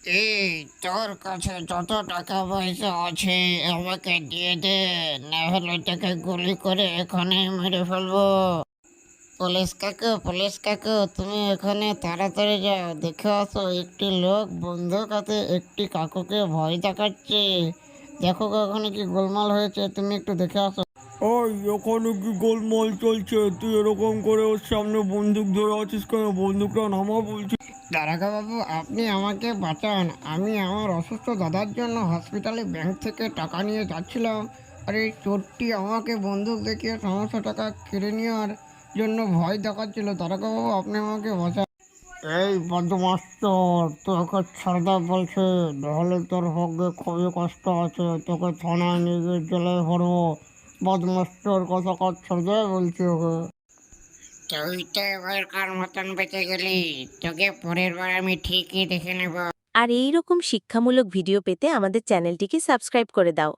এই, তোর কাছে যত টাকা পয়সা আছে আমাকে দিয়ে দে, না হলে তোকে গুলি করে এখানে মেরে ফেলবো। পুলিশ কাকু, তুমি এখানে তাড়াতাড়ি যাও, দেখে আসো একটি লোক বন্দুক হাতে একটি কাকুকে ভয় দেখাচ্ছে। দেখো কখনো কি গোলমাল হয়েছে, তুমি একটু দেখে আসো। ওই, এখানে কি গোলমাল চলছে? তুই এরকম করে ওর সামনে বন্দুক ধরে আছিস কেন? বন্দুকটা নামা বলছি। দারোগা বাবু, আপনি আমাকে বাঁচান। আমি আমার অসুস্থ দাদার জন্য হসপিটালে ব্যাংক থেকে টাকা নিয়ে যাচ্ছিলাম, আর এই চোরটি আমাকে বন্দুক দেখিয়ে সমস্ত টাকা কেড়ে নেওয়ার জন্য ভয় দেখাচ্ছিল। দারোগা বাবু, আপনি আমাকে বাঁচান। এই বদমাস চোর, তোকে ছাড়দা বলছে, নাহলে তোর ভাগ্যে খুবই কষ্ট আছে, তোকে থানায় নিয়ে গিয়ে জেলে ভরবো। বদমাস চোর, কথা কাজ ছাড়দা বলছি ওকে। তুই তো এবারকার মতন বেঁচে গেলি, তোকে পরের বার আমি ঠিকই দেখে নেব। আর এই রকম শিক্ষামূলক ভিডিও পেতে আমাদের চ্যানেলটিকে সাবস্ক্রাইব করে দাও।